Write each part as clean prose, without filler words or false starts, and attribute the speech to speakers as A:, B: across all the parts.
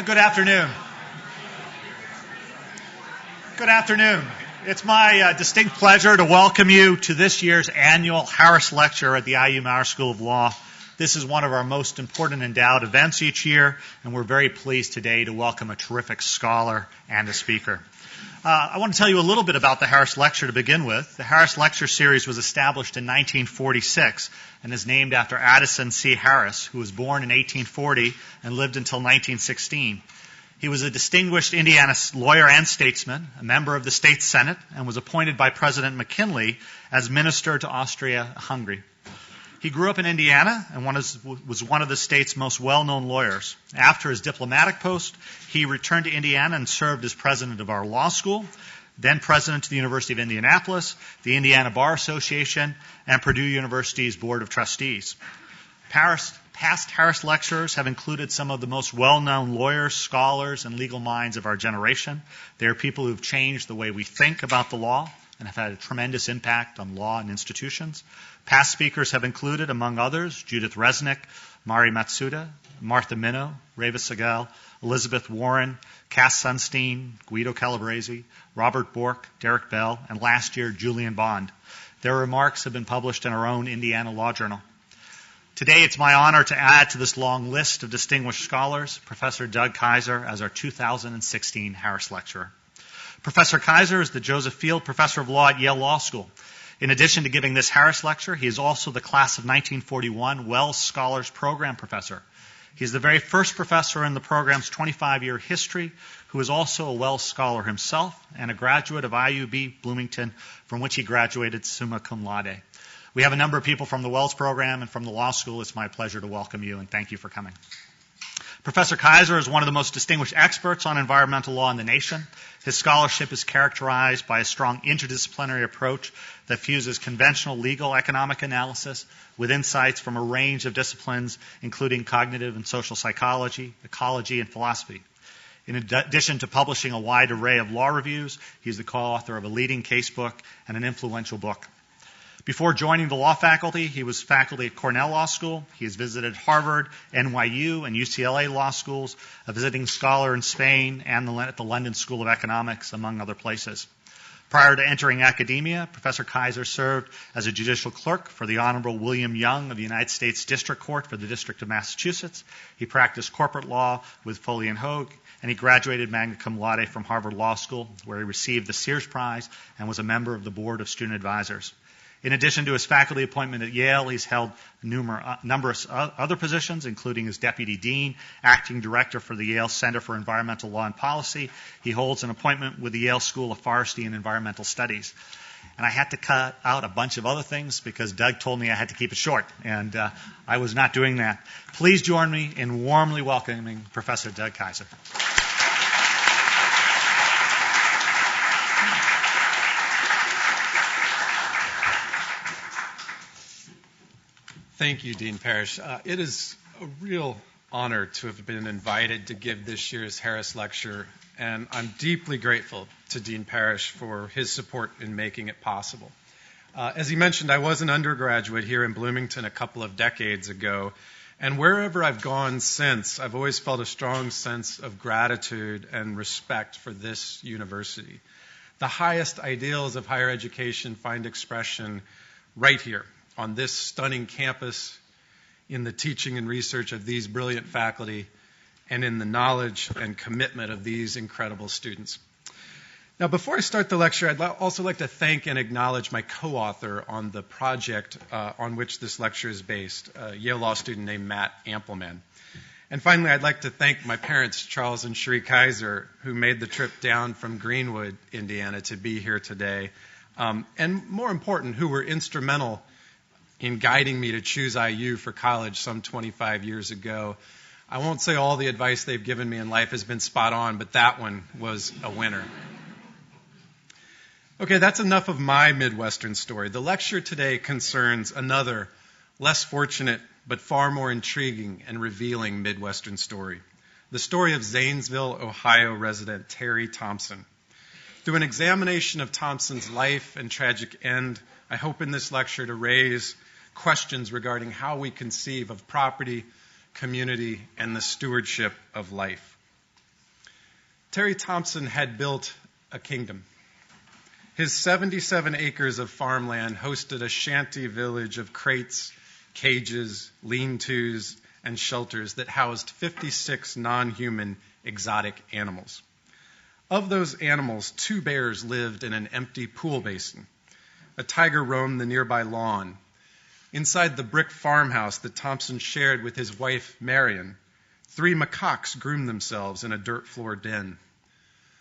A: Good afternoon. Good afternoon. It's my distinct pleasure to welcome you to this year's annual Harris Lecture at the IU Maurer School of Law. This is one of our most important endowed events each year, and we're very pleased today to welcome a terrific scholar and a speaker. I want to tell you a little bit about the Harris Lecture to begin with. The Harris Lecture series was established in 1946 and is named after Addison C. Harris, who was born in 1840 and lived until 1916. He was a distinguished Indiana lawyer and statesman, a member of the state Senate, and was appointed by President McKinley as minister to Austria-Hungary. He grew up in Indiana and was one of the state's most well-known lawyers. After his diplomatic post, he returned to Indiana and served as president of our law school, then president of the University of Indianapolis, the Indiana Bar Association, and Purdue University's Board of Trustees. Past Harris lecturers have included some of the most well-known lawyers, scholars, and legal minds of our generation. They are people who have changed the way we think about the law and have had a tremendous impact on law and institutions. Past speakers have included, among others, Judith Resnick, Mari Matsuda, Martha Minow, Reva Segal, Elizabeth Warren, Cass Sunstein, Guido Calabresi, Robert Bork, Derek Bell, and last year, Julian Bond. Their remarks have been published in our own Indiana Law Journal. Today, it's my honor to add to this long list of distinguished scholars Professor Doug Kysar as our 2016 Harris Lecturer. Professor Kysar is the Joseph Field Professor of Law at Yale Law School. In addition to giving this Harris Lecture, he is also the Class of 1941 Wells Scholars Program Professor. He is the very first professor in the program's 25-year history who is also a Wells Scholar himself and a graduate of IUB Bloomington, from which he graduated summa cum laude. We have a number of people from the Wells program and from the law school. It's my pleasure to welcome you, and thank you for coming. Professor Kysar is one of the most distinguished experts on environmental law in the nation. His scholarship is characterized by a strong interdisciplinary approach that fuses conventional legal economic analysis with insights from a range of disciplines, including cognitive and social psychology, ecology, and philosophy. In addition to publishing a wide array of law reviews, he's the co-author of a leading case book and an influential book. Before joining the law faculty, he was faculty at Cornell Law School. He has visited Harvard, NYU, and UCLA law schools, a visiting scholar in Spain, and at the London School of Economics, among other places. Prior to entering academia, Professor Kysar served as a judicial clerk for the Honorable William Young of the United States District Court for the District of Massachusetts. He practiced corporate law with Foley and Hoag, and he graduated magna cum laude from Harvard Law School, where he received the Sears Prize and was a member of the Board of Student Advisors. In addition to his faculty appointment at Yale, he's held numerous other positions, including as deputy dean, acting director for the Yale Center for Environmental Law and Policy. He holds an appointment with the Yale School of Forestry and Environmental Studies. And I had to cut out a bunch of other things because Doug told me I had to keep it short, and I was not doing that. Please join me in warmly welcoming Professor Doug Kysar.
B: Thank you, Dean Parrish. It is a real honor to have been invited to give this year's Harris Lecture, and I'm deeply grateful to Dean Parrish for his support in making it possible. As he mentioned, I was an undergraduate here in Bloomington a couple of decades ago, and wherever I've gone since, I've always felt a strong sense of gratitude and respect for this university. The highest ideals of higher education find expression right here on this stunning campus, in the teaching and research of these brilliant faculty, and in the knowledge and commitment of these incredible students. Now, before I start the lecture, I'd also like to thank and acknowledge my co-author on the project on which this lecture is based, a Yale Law student named Matt Ampleman. And finally, I'd like to thank my parents, Charles and Cherie Kysar, who made the trip down from Greenwood, Indiana, to be here today, and more important, who were instrumental in guiding me to choose IU for college some 25 years ago. I won't say all the advice they've given me in life has been spot on, but that one was a winner. Okay, that's enough of my Midwestern story. The lecture today concerns another, less fortunate, but far more intriguing and revealing Midwestern story. The story of Zanesville, Ohio resident Terry Thompson. Through an examination of Thompson's life and tragic end, I hope in this lecture to raise questions regarding how we conceive of property, community, and the stewardship of life. Terry Thompson had built a kingdom. His 77 acres of farmland hosted a shanty village of crates, cages, lean-tos, and shelters that housed 56 non-human exotic animals. Of those animals, 2 bears lived in an empty pool basin. A tiger roamed the nearby lawn. Inside the brick farmhouse that Thompson shared with his wife, Marion, 3 macaques groomed themselves in a dirt-floor den.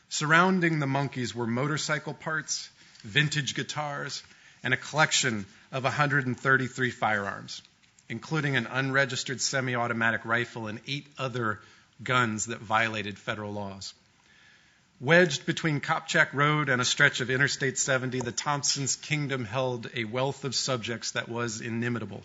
B: Surrounding the monkeys were motorcycle parts, vintage guitars, and a collection of 133 firearms, including an unregistered semi-automatic rifle and 8 other guns that violated federal laws. Wedged between Kopchak Road and a stretch of Interstate 70, the Thompsons' kingdom held a wealth of subjects that was inimitable.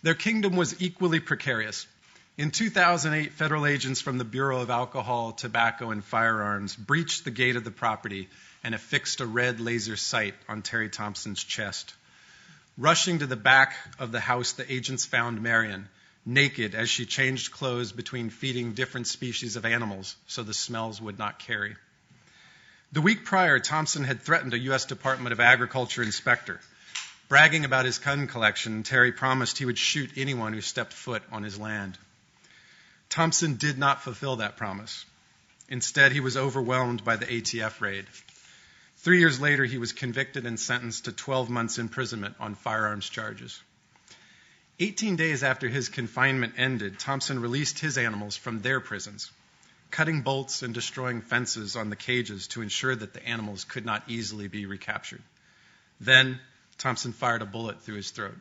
B: Their kingdom was equally precarious. In 2008, federal agents from the Bureau of Alcohol, Tobacco, and Firearms breached the gate of the property and affixed a red laser sight on Terry Thompson's chest. Rushing to the back of the house, the agents found Marion, naked as she changed clothes between feeding different species of animals so the smells would not carry. The week prior, Thompson had threatened a U.S. Department of Agriculture inspector. Bragging about his gun collection, Terry promised he would shoot anyone who stepped foot on his land. Thompson did not fulfill that promise. Instead, he was overwhelmed by the ATF raid. 3 years later, he was convicted and sentenced to 12 months imprisonment on firearms charges. 18 days after his confinement ended, Thompson released his animals from their prisons, cutting bolts and destroying fences on the cages to ensure that the animals could not easily be recaptured. Then, Thompson fired a bullet through his throat.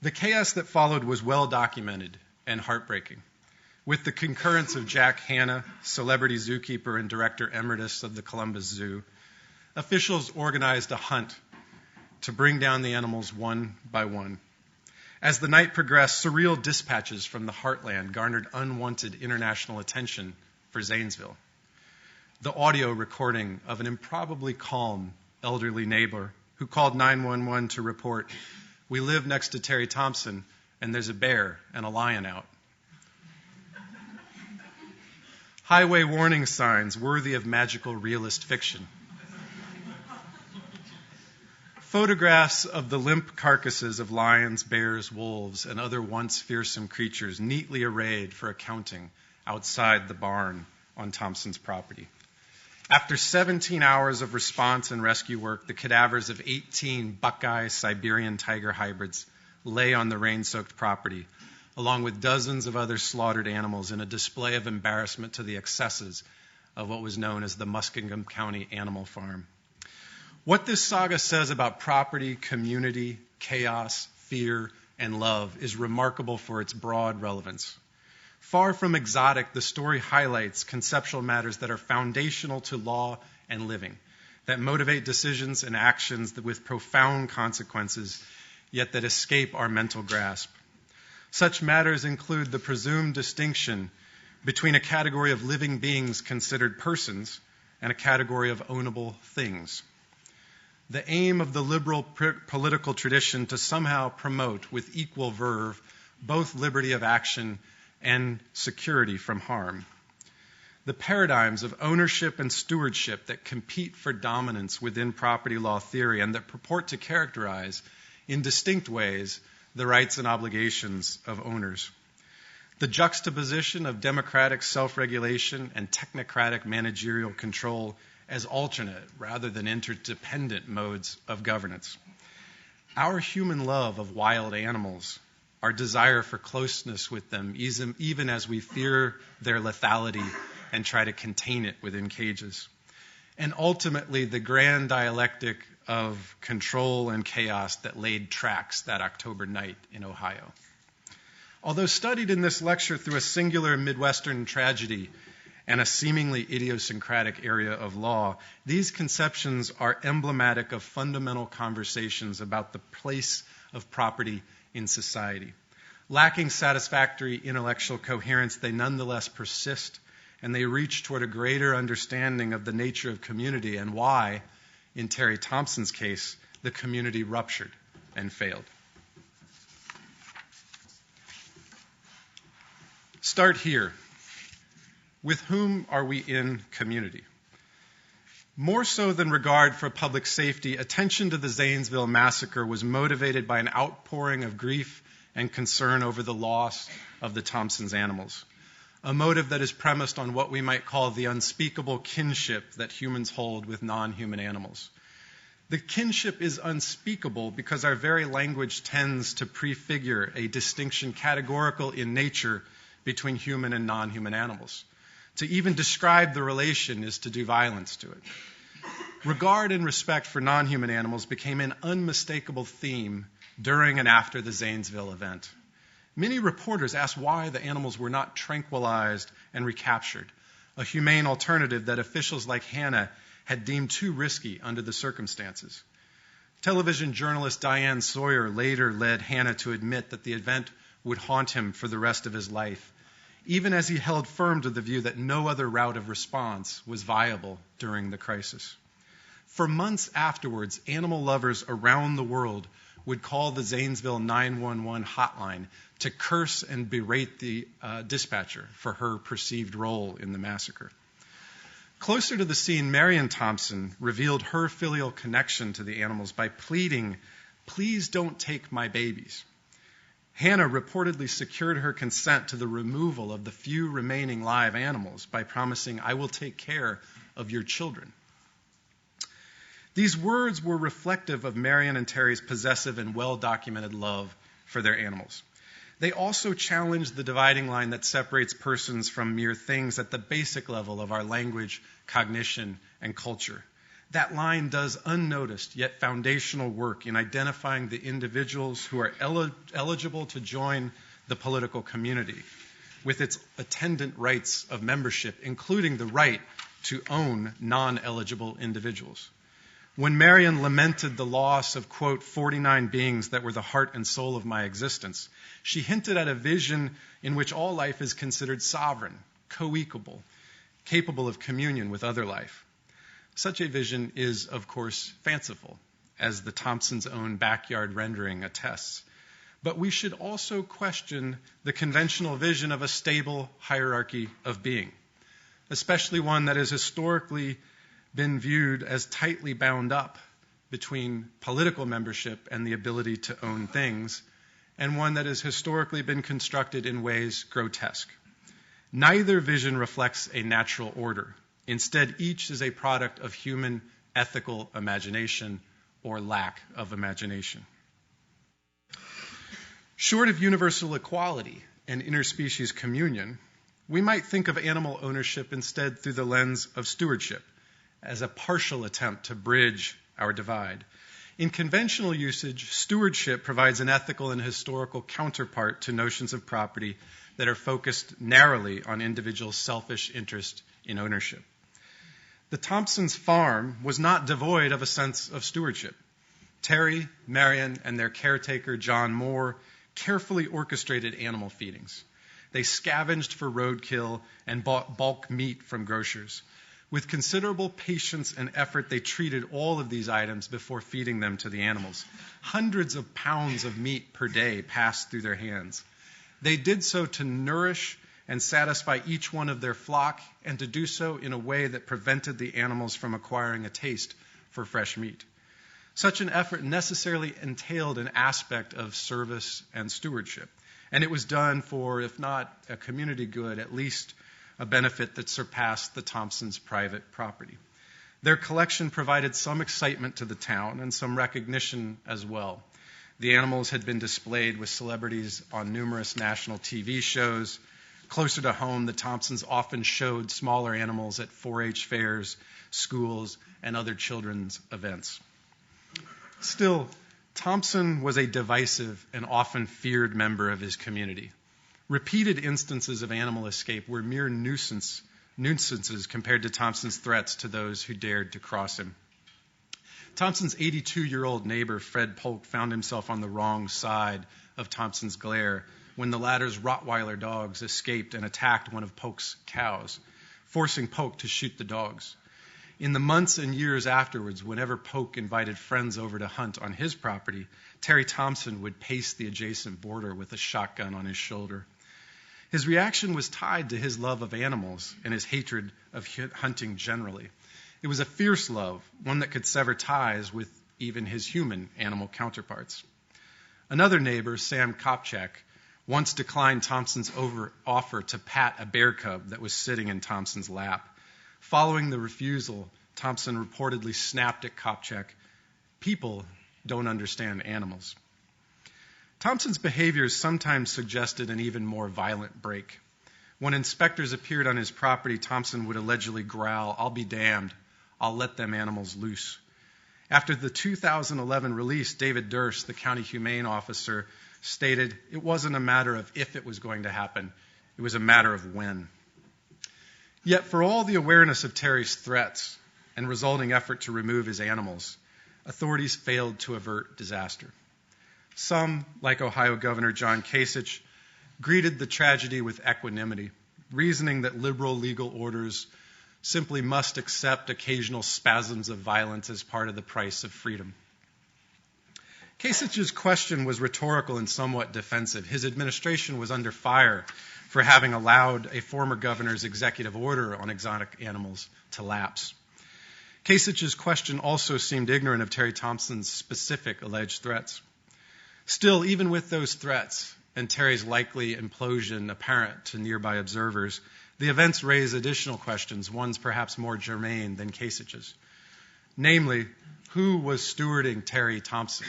B: The chaos that followed was well documented and heartbreaking. With the concurrence of Jack Hanna, celebrity zookeeper and director emeritus of the Columbus Zoo, officials organized a hunt to bring down the animals one by one. As the night progressed, surreal dispatches from the heartland garnered unwanted international attention for Zanesville. The audio recording of an improbably calm elderly neighbor who called 911 to report, "We live next to Terry Thompson, and there's a bear and a lion out." Highway warning signs worthy of magical realist fiction. Photographs of the limp carcasses of lions, bears, wolves, and other once fearsome creatures neatly arrayed for accounting outside the barn on Thompson's property. After 17 hours of response and rescue work, the cadavers of 18 Buckeye Siberian tiger hybrids lay on the rain-soaked property, along with dozens of other slaughtered animals in a display of embarrassment to the excesses of what was known as the Muskingum County Animal Farm. What this saga says about property, community, chaos, fear, and love is remarkable for its broad relevance. Far from exotic, the story highlights conceptual matters that are foundational to law and living, that motivate decisions and actions with profound consequences, yet that escape our mental grasp. Such matters include the presumed distinction between a category of living beings considered persons and a category of ownable things. The aim of the liberal political tradition to somehow promote with equal verve both liberty of action and security from harm. The paradigms of ownership and stewardship that compete for dominance within property law theory and that purport to characterize, in distinct ways, the rights and obligations of owners. The juxtaposition of democratic self-regulation and technocratic managerial control as alternate rather than interdependent modes of governance. Our human love of wild animals, our desire for closeness with them, even as we fear their lethality and try to contain it within cages. And ultimately, the grand dialectic of control and chaos that laid tracks that October night in Ohio. Although studied in this lecture through a singular Midwestern tragedy and a seemingly idiosyncratic area of law, these conceptions are emblematic of fundamental conversations about the place of property in society. Lacking satisfactory intellectual coherence, they nonetheless persist, and they reach toward a greater understanding of the nature of community and why, in Terry Thompson's case, the community ruptured and failed. Start here. With whom are we in community? More so than regard for public safety, attention to the Zanesville massacre was motivated by an outpouring of grief and concern over the loss of the Thompsons' animals, a motive that is premised on what we might call the unspeakable kinship that humans hold with non-human animals. The kinship is unspeakable because our very language tends to prefigure a distinction categorical in nature between human and non-human animals. To even describe the relation is to do violence to it. Regard and respect for non-human animals became an unmistakable theme during and after the Zanesville event. Many reporters asked why the animals were not tranquilized and recaptured, a humane alternative that officials like Hannah had deemed too risky under the circumstances. Television journalist Diane Sawyer later led Hannah to admit that the event would haunt him for the rest of his life, even as he held firm to the view that no other route of response was viable during the crisis. For months afterwards, animal lovers around the world would call the Zanesville 911 hotline to curse and berate the dispatcher for her perceived role in the massacre. Closer to the scene, Marion Thompson revealed her filial connection to the animals by pleading, "Please don't take my babies." Hannah reportedly secured her consent to the removal of the few remaining live animals by promising, "I will take care of your children." These words were reflective of Marion and Terry's possessive and well-documented love for their animals. They also challenged the dividing line that separates persons from mere things at the basic level of our language, cognition, and culture. That line does unnoticed yet foundational work in identifying the individuals who are eligible to join the political community with its attendant rights of membership, including the right to own non-eligible individuals. When Marion lamented the loss of, quote, 49 beings that were the heart and soul of my existence, she hinted at a vision in which all life is considered sovereign, co-equal, capable of communion with other life. Such a vision is, of course, fanciful, as the Thompsons' own backyard rendering attests. But we should also question the conventional vision of a stable hierarchy of being, especially one that has historically been viewed as tightly bound up between political membership and the ability to own things, and one that has historically been constructed in ways grotesque. Neither vision reflects a natural order. Instead, each is a product of human ethical imagination or lack of imagination. Short of universal equality and interspecies communion, we might think of animal ownership instead through the lens of stewardship, as a partial attempt to bridge our divide. In conventional usage, stewardship provides an ethical and historical counterpart to notions of property that are focused narrowly on individual selfish interest in ownership. The Thompsons' farm was not devoid of a sense of stewardship. Terry, Marion, and their caretaker, John Moore, carefully orchestrated animal feedings. They scavenged for roadkill and bought bulk meat from grocers. With considerable patience and effort, they treated all of these items before feeding them to the animals. Hundreds of pounds of meat per day passed through their hands. They did so to nourish and satisfy each one of their flock, and to do so in a way that prevented the animals from acquiring a taste for fresh meat. Such an effort necessarily entailed an aspect of service and stewardship, and it was done for, if not a community good, at least a benefit that surpassed the Thompsons' private property. Their collection provided some excitement to the town and some recognition as well. The animals had been displayed with celebrities on numerous national TV shows. Closer to home, the Thompsons often showed smaller animals at 4-H fairs, schools, and other children's events. Still, Thompson was a divisive and often feared member of his community. Repeated instances of animal escape were mere nuisances compared to Thompson's threats to those who dared to cross him. Thompson's 82-year-old neighbor, Fred Polk, found himself on the wrong side of Thompson's glare when the latter's Rottweiler dogs escaped and attacked one of Polk's cows, forcing Polk to shoot the dogs. In the months and years afterwards, whenever Polk invited friends over to hunt on his property, Terry Thompson would pace the adjacent border with a shotgun on his shoulder. His reaction was tied to his love of animals and his hatred of hunting generally. It was a fierce love, one that could sever ties with even his human animal counterparts. Another neighbor, Sam Kopchak, once declined Thompson's offer to pat a bear cub that was sitting in Thompson's lap. Following the refusal, Thompson reportedly snapped at Kopchak, "People don't understand animals." Thompson's behaviors sometimes suggested an even more violent break. When inspectors appeared on his property, Thompson would allegedly growl, "I'll be damned. I'll let them animals loose." After the 2011 release, David Durst, the county humane officer, stated it wasn't a matter of if it was going to happen, it was a matter of when. Yet for all the awareness of Terry's threats and resulting effort to remove his animals, authorities failed to avert disaster. Some, like Ohio Governor John Kasich, greeted the tragedy with equanimity, reasoning that liberal legal orders simply must accept occasional spasms of violence as part of the price of freedom. Kasich's question was rhetorical and somewhat defensive. His administration was under fire for having allowed a former governor's executive order on exotic animals to lapse. Kasich's question also seemed ignorant of Terry Thompson's specific alleged threats. Still, even with those threats and Terry's likely implosion apparent to nearby observers, the events raise additional questions, ones perhaps more germane than Kasich's. Namely, who was stewarding Terry Thompson,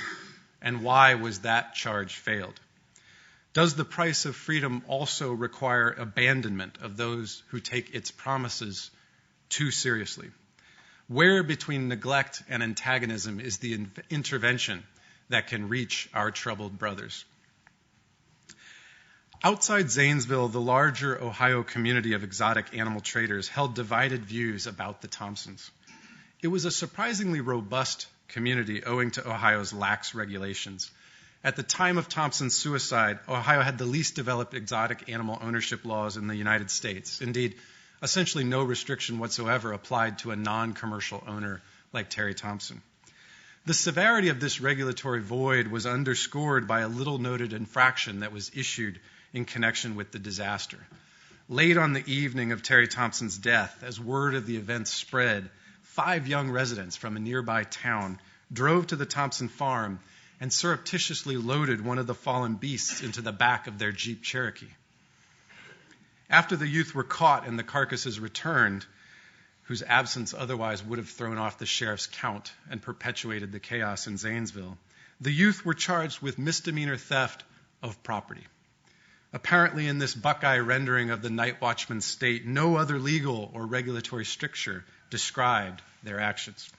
B: and why was that charge failed? Does the price of freedom also require abandonment of those who take its promises too seriously? Where between neglect and antagonism is the intervention that can reach our troubled brothers? Outside Zanesville, the larger Ohio community of exotic animal traders held divided views about the Thompsons. It was a surprisingly robust community owing to Ohio's lax regulations. At the time of Thompson's suicide, Ohio had the least developed exotic animal ownership laws in the United States. Indeed, essentially no restriction whatsoever applied to a non-commercial owner like Terry Thompson. The severity of this regulatory void was underscored by a little-noted infraction that was issued in connection with the disaster. Late on the evening of Terry Thompson's death, as word of the events spread, 5 young residents from a nearby town drove to the Thompson farm and surreptitiously loaded one of the fallen beasts into the back of their Jeep Cherokee. After the youth were caught and the carcasses returned, whose absence otherwise would have thrown off the sheriff's count and perpetuated the chaos in Zanesville, the youth were charged with misdemeanor theft of property. Apparently, in this Buckeye rendering of the night watchman's state, no other legal or regulatory stricture described their actions.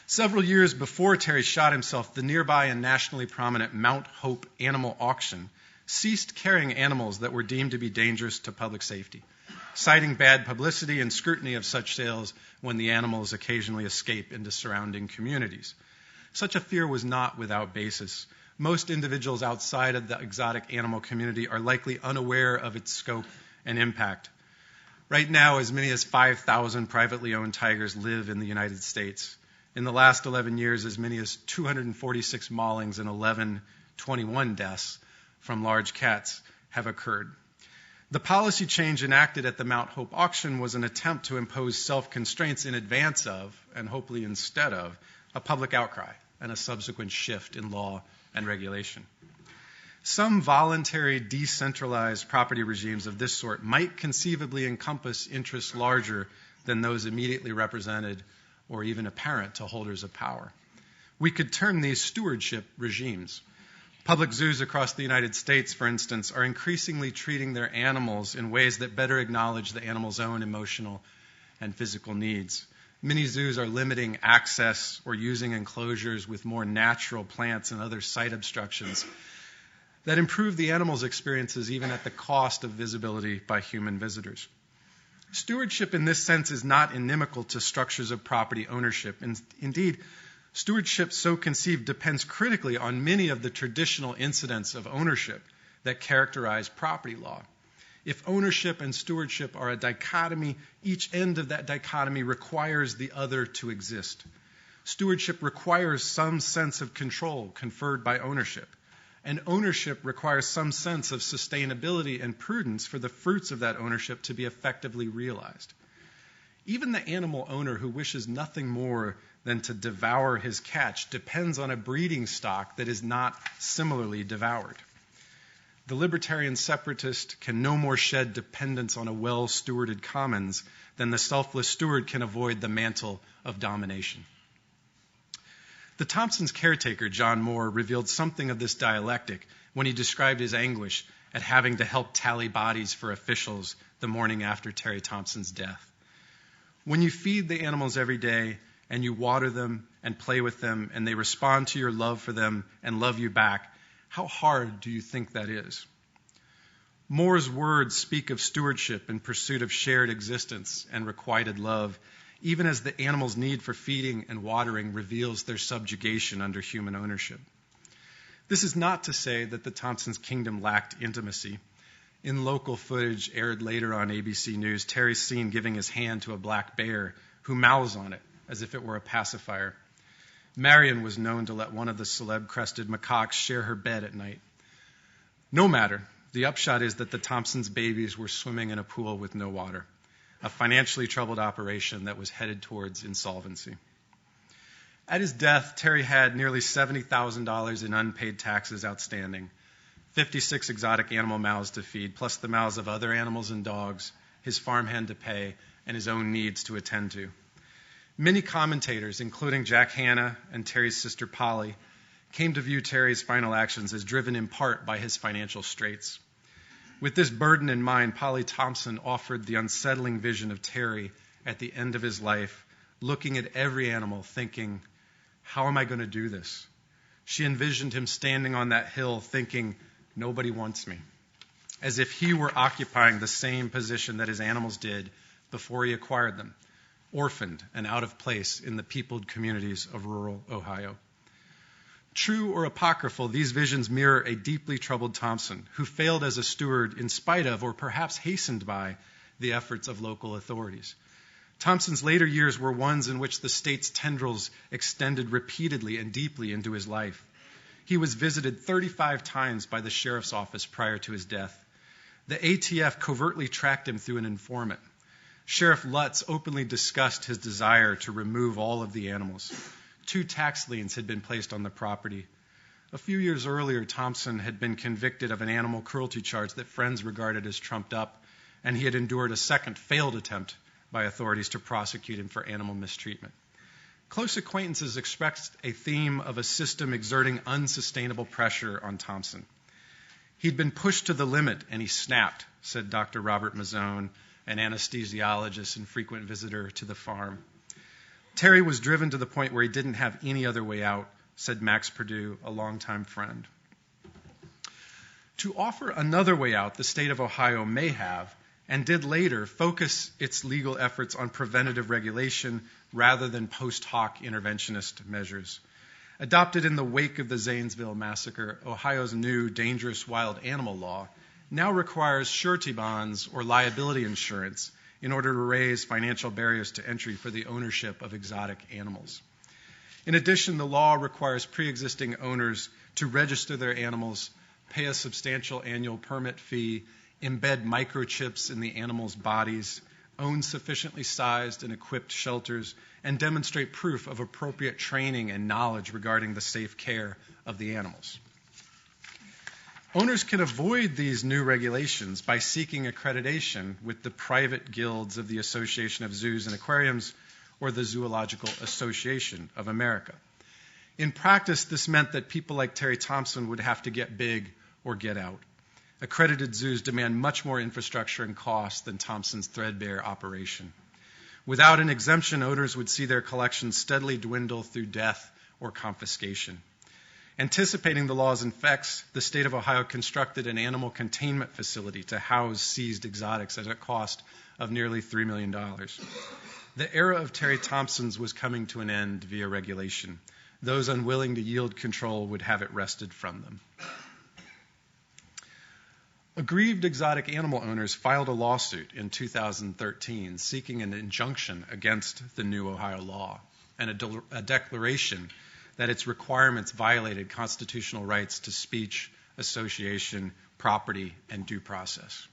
B: Several years before Terry shot himself, the nearby and nationally prominent Mount Hope Animal Auction ceased carrying animals that were deemed to be dangerous to public safety, citing bad publicity and scrutiny of such sales when the animals occasionally escape into surrounding communities. Such a fear was not without basis. Most individuals outside of the exotic animal community are likely unaware of its scope and impact. Right now, as many as 5,000 privately owned tigers live in the United States. In the last 11 years, as many as 246 maulings and 21 deaths from large cats have occurred. The policy change enacted at the Mount Hope auction was an attempt to impose self-constraints in advance of, and hopefully instead of, a public outcry and a subsequent shift in law and regulation. Some voluntary decentralized property regimes of this sort might conceivably encompass interests larger than those immediately represented or even apparent to holders of power. We could term these stewardship regimes. Public zoos across the United States, for instance, are increasingly treating their animals in ways that better acknowledge the animal's own emotional and physical needs. Many zoos are limiting access or using enclosures with more natural plants and other site obstructions that improve the animal's experiences even at the cost of visibility by human visitors. Stewardship in this sense is not inimical to structures of property ownership. And indeed, stewardship so conceived depends critically on many of the traditional incidents of ownership that characterize property law. If ownership and stewardship are a dichotomy, each end of that dichotomy requires the other to exist. Stewardship requires some sense of control conferred by ownership, and ownership requires some sense of sustainability and prudence for the fruits of that ownership to be effectively realized. Even the animal owner who wishes nothing more than to devour his catch depends on a breeding stock that is not similarly devoured. The libertarian separatist can no more shed dependence on a well-stewarded commons than the selfless steward can avoid the mantle of domination. The Thompsons' caretaker, John Moore, revealed something of this dialectic when he described his anguish at having to help tally bodies for officials the morning after Terry Thompson's death. When you feed the animals every day and you water them and play with them and they respond to your love for them and love you back, how hard do you think that is? Moore's words speak of stewardship in pursuit of shared existence and requited love, even as the animal's need for feeding and watering reveals their subjugation under human ownership. This is not to say that the Thompsons' kingdom lacked intimacy. In local footage aired later on ABC News, Terry's seen giving his hand to a black bear who mouths on it as if it were a pacifier. Marion was known to let one of the celeb-crested macaques share her bed at night. No matter, the upshot is that the Thompsons' babies were swimming in a pool with no water, a financially troubled operation that was headed towards insolvency. At his death, Terry had nearly $70,000 in unpaid taxes outstanding, 56 exotic animal mouths to feed, plus the mouths of other animals and dogs, his farmhand to pay, and his own needs to attend to. Many commentators, including Jack Hanna and Terry's sister Polly, came to view Terry's final actions as driven in part by his financial straits. With this burden in mind, Polly Thompson offered the unsettling vision of Terry at the end of his life, looking at every animal, thinking, how am I going to do this? She envisioned him standing on that hill thinking, nobody wants me, as if he were occupying the same position that his animals did before he acquired them, orphaned and out of place in the peopled communities of rural Ohio. True or apocryphal, these visions mirror a deeply troubled Thompson who failed as a steward in spite of, or perhaps hastened by, the efforts of local authorities. Thompson's later years were ones in which the state's tendrils extended repeatedly and deeply into his life. He was visited 35 times by the sheriff's office prior to his death. The ATF covertly tracked him through an informant. Sheriff Lutz openly discussed his desire to remove all of the animals. 2 tax liens had been placed on the property. A few years earlier, Thompson had been convicted of an animal cruelty charge that friends regarded as trumped up, and he had endured a second failed attempt by authorities to prosecute him for animal mistreatment. Close acquaintances expressed a theme of a system exerting unsustainable pressure on Thompson. He'd been pushed to the limit and he snapped, said Dr. Robert Mazzone, an anesthesiologist and frequent visitor to the farm. Terry was driven to the point where he didn't have any other way out, said Max Perdue, a longtime friend. To offer another way out, the state of Ohio may have, and did later, focus its legal efforts on preventative regulation rather than post hoc interventionist measures. Adopted in the wake of the Zanesville Massacre, Ohio's new dangerous wild animal law now requires surety bonds or liability insurance in order to raise financial barriers to entry for the ownership of exotic animals. In addition, the law requires pre-existing owners to register their animals, pay a substantial annual permit fee, embed microchips in the animals' bodies, own sufficiently sized and equipped shelters, and demonstrate proof of appropriate training and knowledge regarding the safe care of the animals. Owners can avoid these new regulations by seeking accreditation with the private guilds of the Association of Zoos and Aquariums or the Zoological Association of America. In practice, this meant that people like Terry Thompson would have to get big or get out. Accredited zoos demand much more infrastructure and cost than Thompson's threadbare operation. Without an exemption, owners would see their collections steadily dwindle through death or confiscation. Anticipating the law's effects, the state of Ohio constructed an animal containment facility to house seized exotics at a cost of nearly $3 million. The era of Terry Thompson's was coming to an end via regulation. Those unwilling to yield control would have it wrested from them. Aggrieved exotic animal owners filed a lawsuit in 2013 seeking an injunction against the new Ohio law and a declaration that its requirements violated constitutional rights to speech, association, property, and due process.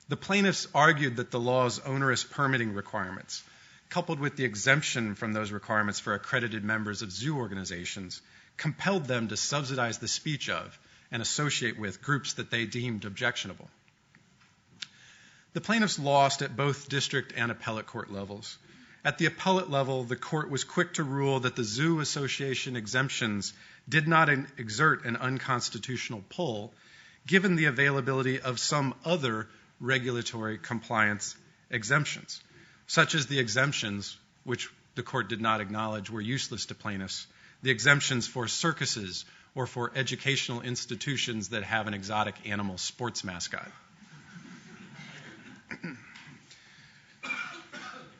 B: The plaintiffs argued that the law's onerous permitting requirements, coupled with the exemption from those requirements for accredited members of zoo organizations, compelled them to subsidize the speech of and associate with groups that they deemed objectionable. The plaintiffs lost at both district and appellate court levels. At the appellate level, the court was quick to rule that the zoo association exemptions did not exert an unconstitutional pull, given the availability of some other regulatory compliance exemptions, such as the exemptions, which the court did not acknowledge were useless to plaintiffs, the exemptions for circuses or for educational institutions that have an exotic animal sports mascot.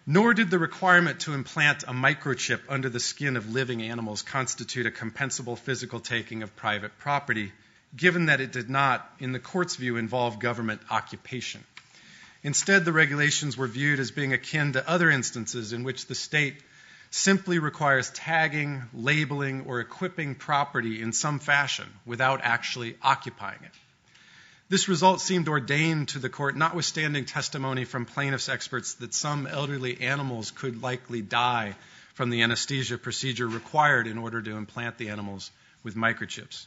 B: Nor did the requirement to implant a microchip under the skin of living animals constitute a compensable physical taking of private property, given that it did not, in the court's view, involve government occupation. Instead, the regulations were viewed as being akin to other instances in which the state simply requires tagging, labeling, or equipping property in some fashion without actually occupying it. This result seemed ordained to the court, notwithstanding testimony from plaintiffs' experts that some elderly animals could likely die from the anesthesia procedure required in order to implant the animals with microchips.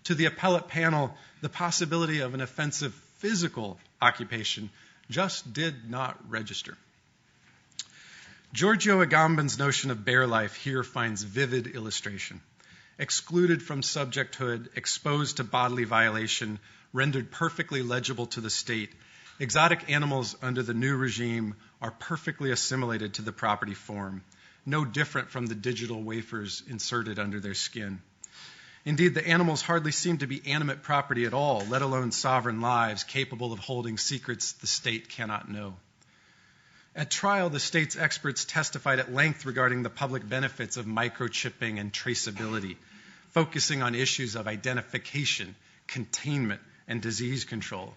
B: To the appellate panel, the possibility of an offensive physical occupation just did not register. Giorgio Agamben's notion of bare life here finds vivid illustration. Excluded from subjecthood, exposed to bodily violation, rendered perfectly legible to the state, exotic animals under the new regime are perfectly assimilated to the property form, no different from the digital wafers inserted under their skin. Indeed, the animals hardly seem to be animate property at all, let alone sovereign lives capable of holding secrets the state cannot know. At trial, the state's experts testified at length regarding the public benefits of microchipping and traceability, focusing on issues of identification, containment, and disease control.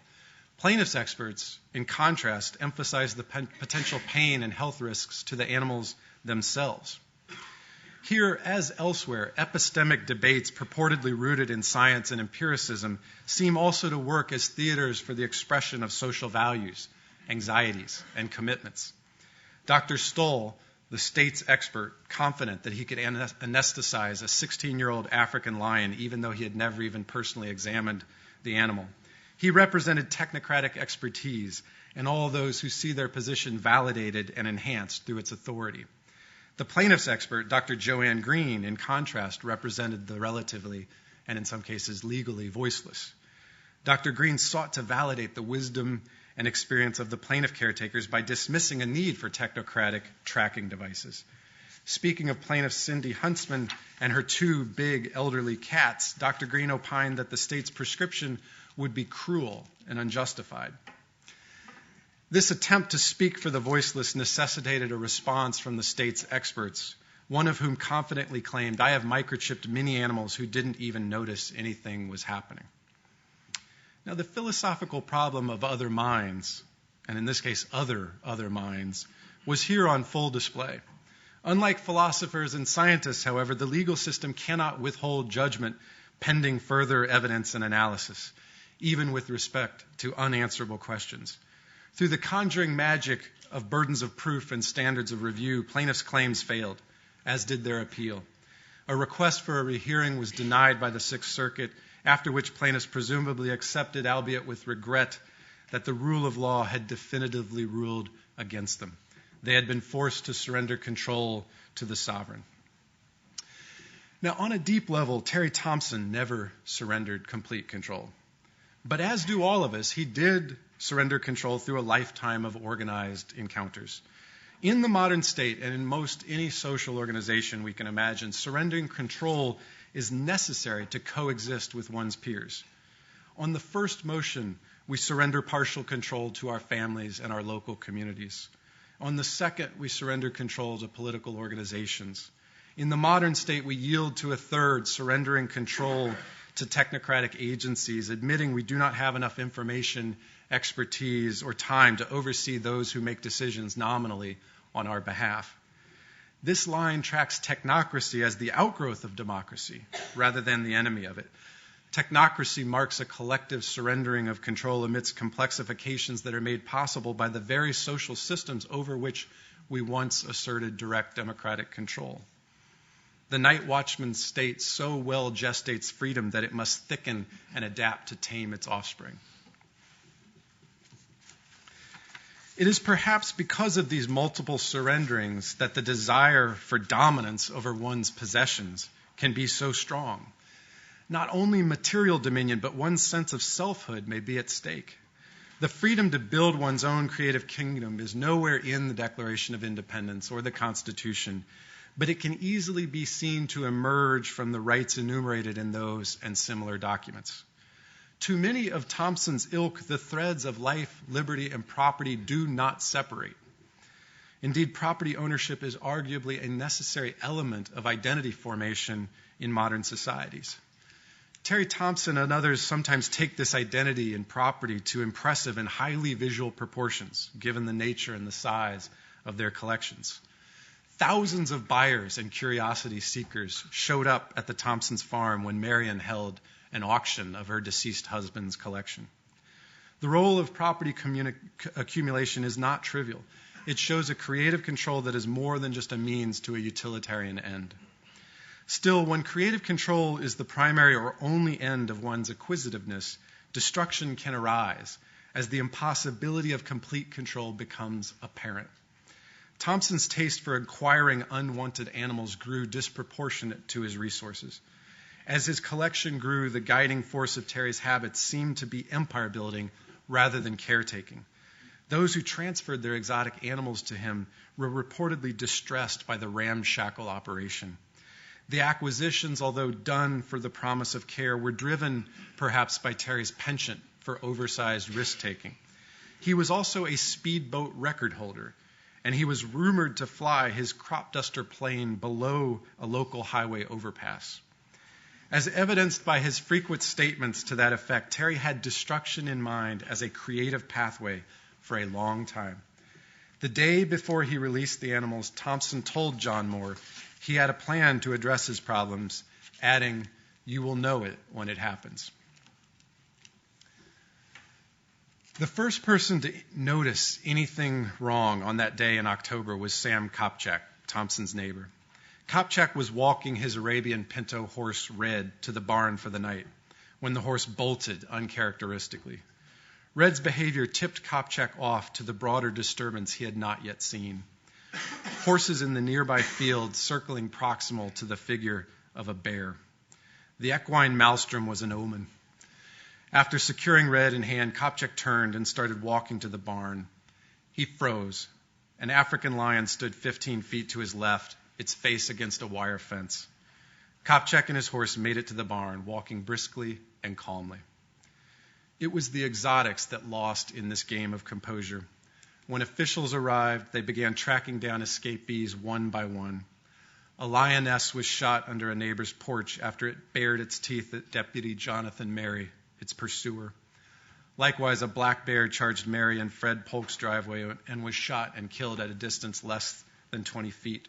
B: Plaintiffs' experts, in contrast, emphasized the potential pain and health risks to the animals themselves. Here, as elsewhere, epistemic debates purportedly rooted in science and empiricism seem also to work as theaters for the expression of social values, anxieties, and commitments. Dr. Stoll, the state's expert, confident that he could anesthetize a 16-year-old African lion even though he had never even personally examined the animal. He represented technocratic expertise and all those who see their position validated and enhanced through its authority. The plaintiff's expert, Dr. Joanne Green, in contrast, represented the relatively, and in some cases legally, voiceless. Dr. Green sought to validate the wisdom and experience of the plaintiff caretakers by dismissing a need for technocratic tracking devices. Speaking of plaintiff Cindy Huntsman and her two big elderly cats, Dr. Green opined that the state's prescription would be cruel and unjustified. This attempt to speak for the voiceless necessitated a response from the state's experts, one of whom confidently claimed, "I have microchipped many animals who didn't even notice anything was happening." Now, the philosophical problem of other minds, and in this case other minds, was here on full display. Unlike philosophers and scientists, however, the legal system cannot withhold judgment pending further evidence and analysis, even with respect to unanswerable questions. Through the conjuring magic of burdens of proof and standards of review, plaintiffs' claims failed, as did their appeal. A request for a rehearing was denied by the Sixth Circuit, after which plaintiffs presumably accepted, albeit with regret, that the rule of law had definitively ruled against them. They had been forced to surrender control to the sovereign. Now, on a deep level, Terry Thompson never surrendered complete control. But as do all of us, he did surrender control through a lifetime of organized encounters. In the modern state, and in most any social organization we can imagine, surrendering control is necessary to coexist with one's peers. On the first motion, we surrender partial control to our families and our local communities. On the second, we surrender control to political organizations. In the modern state, we yield to a third, surrendering control to technocratic agencies, admitting we do not have enough information, expertise, or time to oversee those who make decisions nominally on our behalf. This line tracks technocracy as the outgrowth of democracy rather than the enemy of it. Technocracy marks a collective surrendering of control amidst complexifications that are made possible by the very social systems over which we once asserted direct democratic control. The night watchman state so well gestates freedom that it must thicken and adapt to tame its offspring. It is perhaps because of these multiple surrenderings that the desire for dominance over one's possessions can be so strong. Not only material dominion, but one's sense of selfhood may be at stake. The freedom to build one's own creative kingdom is nowhere in the Declaration of Independence or the Constitution, but it can easily be seen to emerge from the rights enumerated in those and similar documents. To many of Thompson's ilk, the threads of life, liberty, and property do not separate. Indeed, property ownership is arguably a necessary element of identity formation in modern societies. Terry Thompson and others sometimes take this identity and property to impressive and highly visual proportions, given the nature and the size of their collections. Thousands of buyers and curiosity seekers showed up at the Thompsons' farm when Marion held an auction of her deceased husband's collection. The role of property accumulation is not trivial. It shows a creative control that is more than just a means to a utilitarian end. Still, when creative control is the primary or only end of one's acquisitiveness, destruction can arise as the impossibility of complete control becomes apparent. Thompson's taste for acquiring unwanted animals grew disproportionate to his resources. As his collection grew, the guiding force of Terry's habits seemed to be empire building rather than caretaking. Those who transferred their exotic animals to him were reportedly distressed by the ramshackle operation. The acquisitions, although done for the promise of care, were driven perhaps by Terry's penchant for oversized risk-taking. He was also a speedboat record holder, and he was rumored to fly his crop duster plane below a local highway overpass. As evidenced by his frequent statements to that effect, Terry had destruction in mind as a creative pathway for a long time. The day before he released the animals, Thompson told John Moore he had a plan to address his problems, adding, "You will know it when it happens." The first person to notice anything wrong on that day in October was Sam Kopchak, Thompson's neighbor. Kopchak was walking his Arabian pinto horse Red to the barn for the night when the horse bolted uncharacteristically. Red's behavior tipped Kopchak off to the broader disturbance he had not yet seen. Horses in the nearby field circling proximal to the figure of a bear. The equine maelstrom was an omen. After securing Red in hand, Kopchak turned and started walking to the barn. He froze. An African lion stood 15 feet to his left, its face against a wire fence. Kopchak and his horse made it to the barn, walking briskly and calmly. It was the exotics that lost in this game of composure. When officials arrived, they began tracking down escapees one by one. A lioness was shot under a neighbor's porch after it bared its teeth at Deputy Jonathan Mary, its pursuer. Likewise, a black bear charged Mary and Fred Polk's driveway and was shot and killed at a distance less than 20 feet.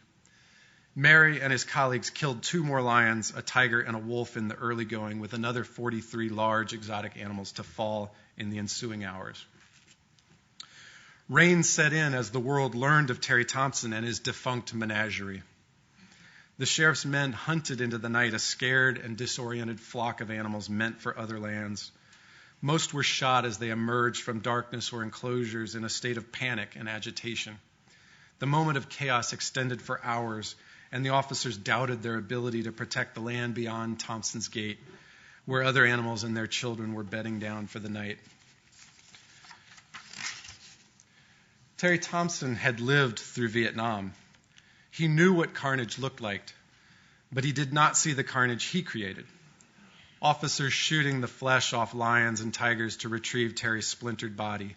B: Mary and his colleagues killed 2 more lions, a tiger, and a wolf in the early going, with another 43 large exotic animals to fall in the ensuing hours. Rain set in as the world learned of Terry Thompson and his defunct menagerie. The sheriff's men hunted into the night a scared and disoriented flock of animals meant for other lands. Most were shot as they emerged from darkness or enclosures in a state of panic and agitation. The moment of chaos extended for hours, and the officers doubted their ability to protect the land beyond Thompson's Gate, where other animals and their children were bedding down for the night. Terry Thompson had lived through Vietnam. He knew what carnage looked like, but he did not see the carnage he created. Officers shooting the flesh off lions and tigers to retrieve Terry's splintered body.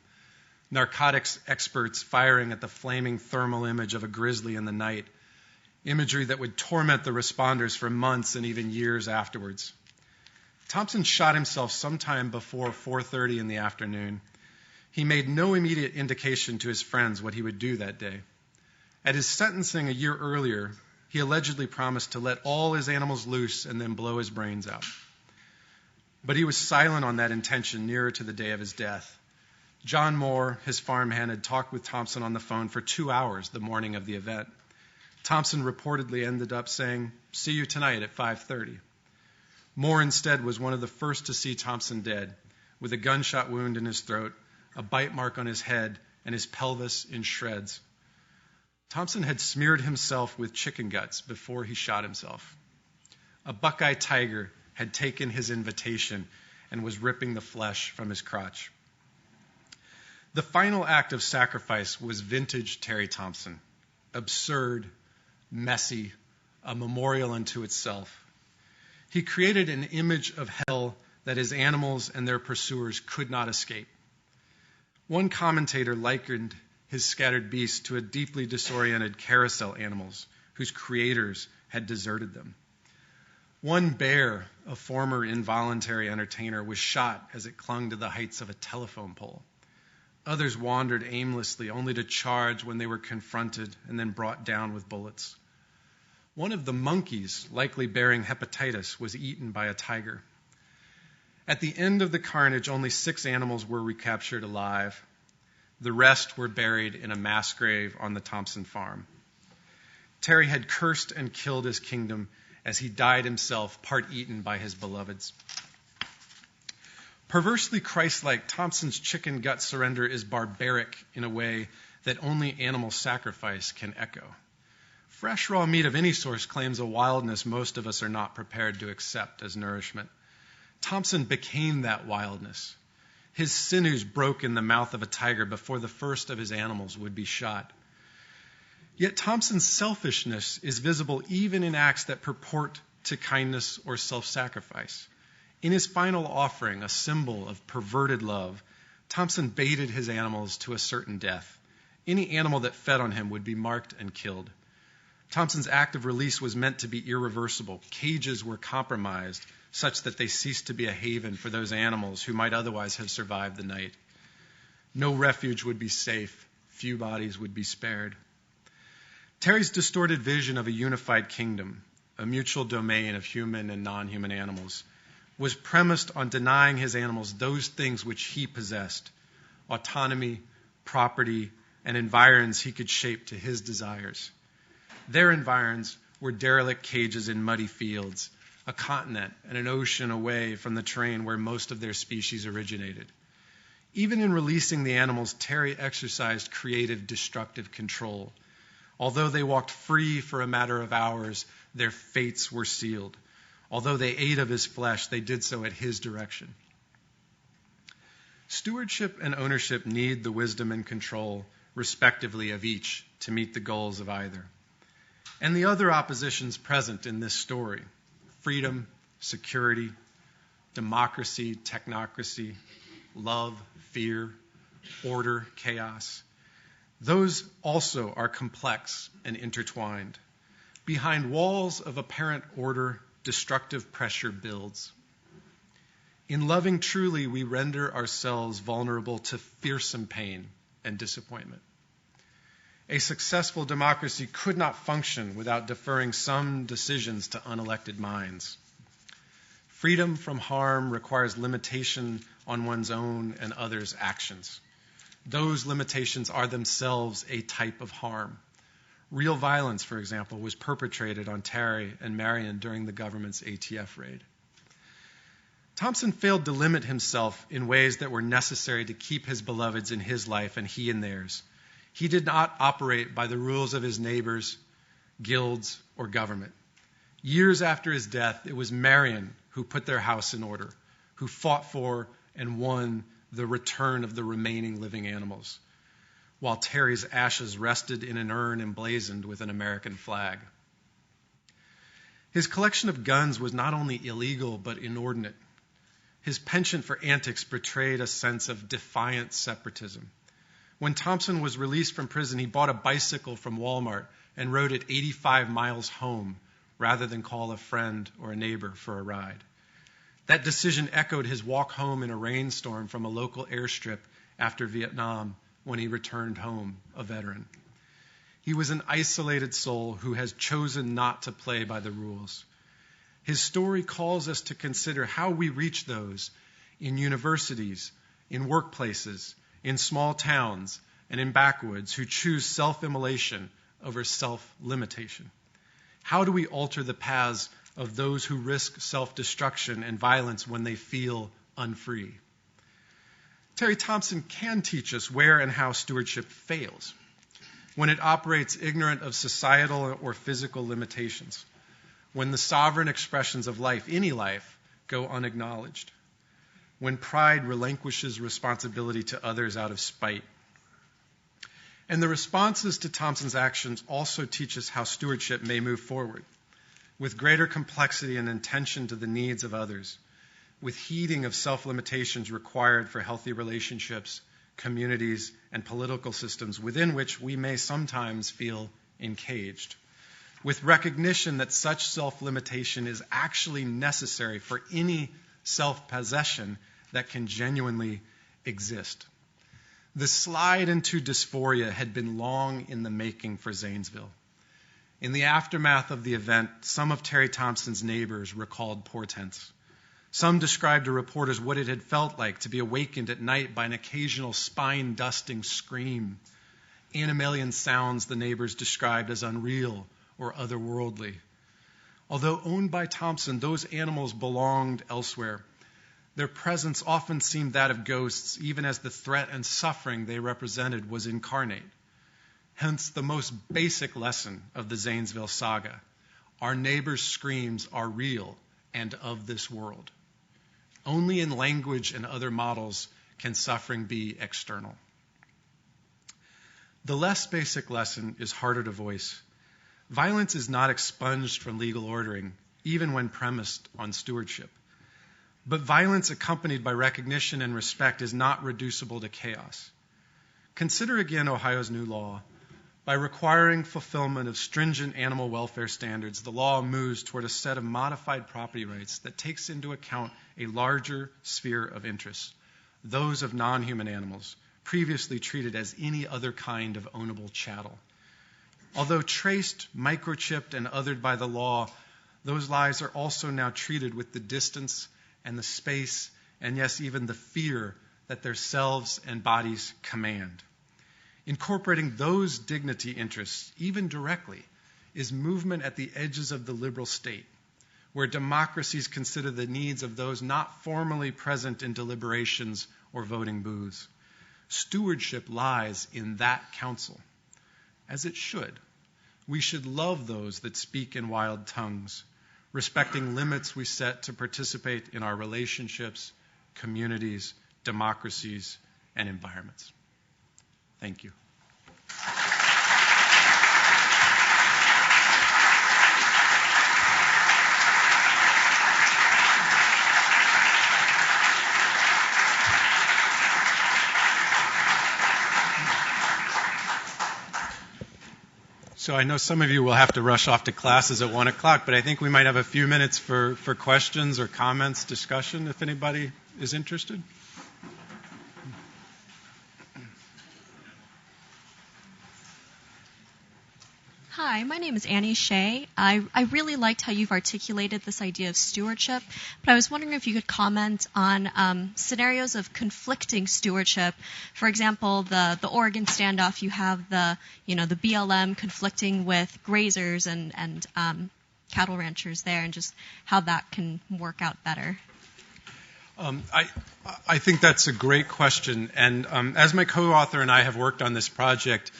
B: Narcotics experts firing at the flaming thermal image of a grizzly in the night. Imagery that would torment the responders for months and even years afterwards. Thompson shot himself sometime before 4:30 in the afternoon. He made no immediate indication to his friends what he would do that day. At his sentencing a year earlier, he allegedly promised to let all his animals loose and then blow his brains out. But he was silent on that intention nearer to the day of his death. John Moore, his farmhand, had talked with Thompson on the phone for 2 hours the morning of the event. Thompson reportedly ended up saying, "See you tonight at 5:30. Moore instead was one of the first to see Thompson dead, with a gunshot wound in his throat, a bite mark on his head, and his pelvis in shreds. Thompson had smeared himself with chicken guts before he shot himself. A Buckeye tiger had taken his invitation and was ripping the flesh from his crotch. The final act of sacrifice was vintage Terry Thompson. Absurd, messy, a memorial unto itself. He created an image of hell that his animals and their pursuers could not escape. One commentator likened his scattered beasts to a deeply disoriented carousel animals whose creators had deserted them. One bear, a former involuntary entertainer, was shot as it clung to the heights of a telephone pole. Others wandered aimlessly, only to charge when they were confronted and then brought down with bullets. One of the monkeys, likely bearing hepatitis, was eaten by a tiger. At the end of the carnage, only 6 animals were recaptured alive. The rest were buried in a mass grave on the Thompson farm. Terry had cursed and killed his kingdom as he died himself, part eaten by his beloveds. Perversely Christ-like, Thompson's chicken gut surrender is barbaric in a way that only animal sacrifice can echo. Fresh raw meat of any source claims a wildness most of us are not prepared to accept as nourishment. Thompson became that wildness. His sinews broke in the mouth of a tiger before the first of his animals would be shot. Yet Thompson's selfishness is visible even in acts that purport to kindness or self-sacrifice. In his final offering, a symbol of perverted love, Thompson baited his animals to a certain death. Any animal that fed on him would be marked and killed. Thompson's act of release was meant to be irreversible. Cages were compromised such that they ceased to be a haven for those animals who might otherwise have survived the night. No refuge would be safe. Few bodies would be spared. Terry's distorted vision of a unified kingdom, a mutual domain of human and non-human animals, was premised on denying his animals those things which he possessed: autonomy, property, and environs he could shape to his desires. Their environs were derelict cages in muddy fields, a continent and an ocean away from the terrain where most of their species originated. Even in releasing the animals, Terry exercised creative, destructive control. Although they walked free for a matter of hours, their fates were sealed. Although they ate of his flesh, they did so at his direction. Stewardship and ownership need the wisdom and control, respectively, of each to meet the goals of either. And the other oppositions present in this story: freedom, security, democracy, technocracy, love, fear, order, chaos. Those also are complex and intertwined. Behind walls of apparent order, destructive pressure builds. In loving truly, we render ourselves vulnerable to fearsome pain and disappointment. A successful democracy could not function without deferring some decisions to unelected minds. Freedom from harm requires limitation on one's own and others' actions. Those limitations are themselves a type of harm. Real violence, for example, was perpetrated on Terry and Marion during the government's ATF raid. Thompson failed to limit himself in ways that were necessary to keep his beloveds in his life and he in theirs. He did not operate by the rules of his neighbors, guilds, or government. Years after his death, it was Marion who put their house in order, who fought for and won the return of the remaining living animals, while Terry's ashes rested in an urn emblazoned with an American flag. His collection of guns was not only illegal but inordinate. His penchant for antics betrayed a sense of defiant separatism. When Thompson was released from prison, he bought a bicycle from Walmart and rode it 85 miles home rather than call a friend or a neighbor for a ride. That decision echoed his walk home in a rainstorm from a local airstrip after Vietnam when he returned home, a veteran. He was an isolated soul who has chosen not to play by the rules. His story calls us to consider how we reach those in universities, in workplaces, in small towns, and in backwoods who choose self-immolation over self-limitation. How do we alter the paths of those who risk self-destruction and violence when they feel unfree? Terry Thompson can teach us where and how stewardship fails, when it operates ignorant of societal or physical limitations, when the sovereign expressions of life, any life, go unacknowledged, when pride relinquishes responsibility to others out of spite. And the responses to Thompson's actions also teach us how stewardship may move forward, with greater complexity and attention to the needs of others, with heeding of self-limitations required for healthy relationships, communities, and political systems within which we may sometimes feel encaged, with recognition that such self-limitation is actually necessary for any self-possession that can genuinely exist. The slide into dysphoria had been long in the making for Zanesville. In the aftermath of the event, some of Terry Thompson's neighbors recalled portents. Some described to reporters what it had felt like to be awakened at night by an occasional spine-dusting scream, animalian sounds the neighbors described as unreal or otherworldly. Although owned by Thompson, those animals belonged elsewhere. Their presence often seemed that of ghosts, even as the threat and suffering they represented was incarnate. Hence the most basic lesson of the Zanesville saga. Our neighbors' screams are real and of this world. Only in language and other models can suffering be external. The less basic lesson is harder to voice. Violence is not expunged from legal ordering, even when premised on stewardship. But violence accompanied by recognition and respect is not reducible to chaos. Consider again Ohio's new law. By requiring fulfillment of stringent animal welfare standards, the law moves toward a set of modified property rights that takes into account a larger sphere of interests, those of non-human animals, previously treated as any other kind of ownable chattel. Although traced, microchipped, and othered by the law, those lives are also now treated with the distance and the space, and yes, even the fear that their selves and bodies command. Incorporating those dignity interests, even directly, is movement at the edges of the liberal state, where democracies consider the needs of those not formally present in deliberations or voting booths. Stewardship lies in that council, as it should. We should love those that speak in wild tongues, respecting limits we set to participate in our relationships, communities, democracies, and environments. Thank you. So I know some of you will have to rush off to classes at 1 o'clock, but I think we might have a few minutes for questions or comments, discussion, if anybody is interested.
C: Hi, my name is Annie Shea. I really liked how you've articulated this idea of stewardship, but I was wondering if you could comment on scenarios of conflicting stewardship. For example, the Oregon standoff, you have the BLM conflicting with grazers and cattle ranchers there, and just how that can work out better.
B: I think that's a great question, and as my co-author and I have worked on this project,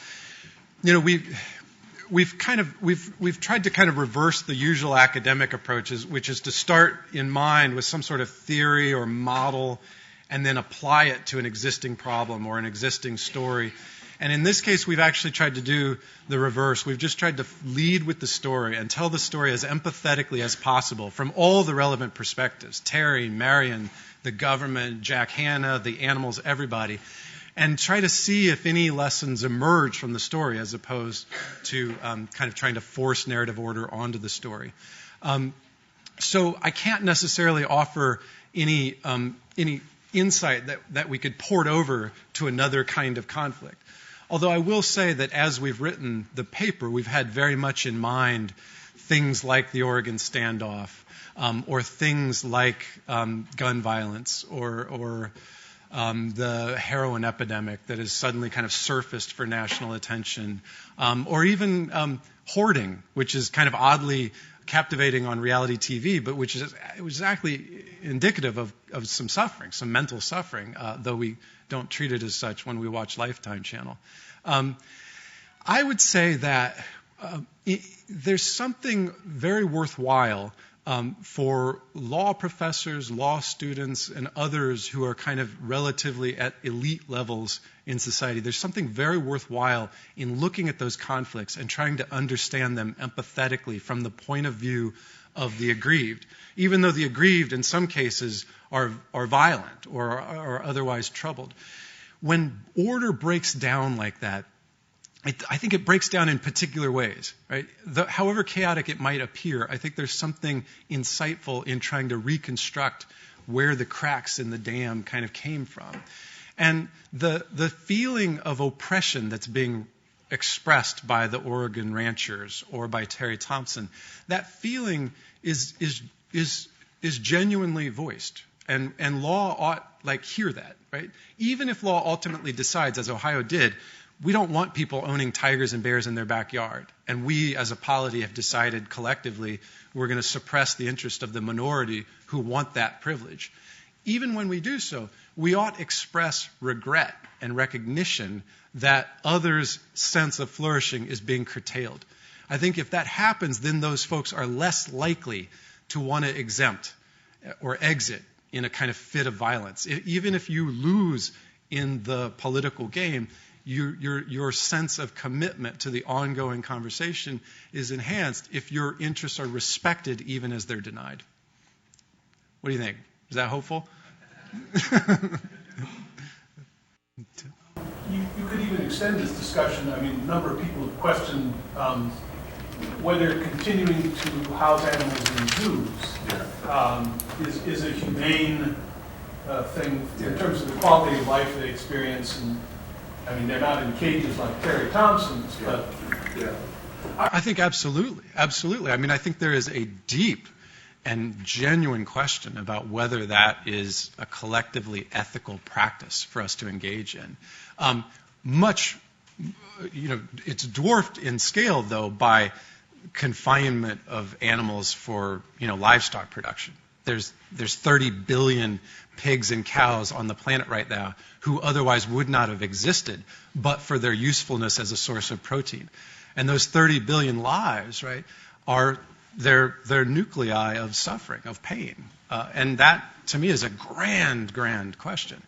B: we've tried to kind of reverse the usual academic approaches, which is to start in mind with some sort of theory or model and then apply it to an existing problem or an existing story. And in this case, we've actually tried to do the reverse. We've just tried to lead with the story and tell the story as empathetically as possible from all the relevant perspectives: Terry, Marion, the government, Jack Hanna, the animals, everybody. And try to see if any lessons emerge from the story as opposed to kind of trying to force narrative order onto the story. So I can't necessarily offer any insight that we could port over to another kind of conflict. Although I will say that as we've written the paper, we've had very much in mind things like the Oregon standoff, or things like gun violence, or the heroin epidemic that has suddenly kind of surfaced for national attention, or even hoarding, which is kind of oddly captivating on reality TV, but which is exactly indicative of some suffering, some mental suffering, though we don't treat it as such when we watch Lifetime Channel. I would say that there's something very worthwhile for law professors, law students, and others who are kind of relatively at elite levels in society. There's something very worthwhile in looking at those conflicts and trying to understand them empathetically from the point of view of the aggrieved, even though the aggrieved in some cases are violent or are otherwise troubled. When order breaks down like that, I think it breaks down in particular ways, right? However chaotic it might appear, I think there's something insightful in trying to reconstruct where the cracks in the dam kind of came from. And the feeling of oppression that's being expressed by the Oregon ranchers or by Terry Thompson, that feeling is genuinely voiced. And law ought hear that, right? Even if law ultimately decides, as Ohio did, we don't want people owning tigers and bears in their backyard. And we, as a polity, have decided collectively we're going to suppress the interest of the minority who want that privilege. Even when we do so, we ought express regret and recognition that others' sense of flourishing is being curtailed. I think if that happens, then those folks are less likely to want to exempt or exit in a kind of fit of violence. Even if you lose in the political game, your sense of commitment to the ongoing conversation is enhanced if your interests are respected even as they're denied. What do you think? Is that hopeful?
D: You could even extend this discussion. I mean, a number of people have questioned whether continuing to house animals in zoos is a humane thing in terms of the quality of life they experience. And I mean, they're not in cages like Terry Thompson's, but...
B: I think absolutely. I mean, I think there is a deep and genuine question about whether that is a collectively ethical practice for us to engage in. It's dwarfed in scale, though, by confinement of animals for, livestock production. There's 30 billion pigs and cows on the planet right now who otherwise would not have existed but for their usefulness as a source of protein. And those 30 billion lives, right, are their nuclei of suffering, of pain. And that, to me, is a grand question.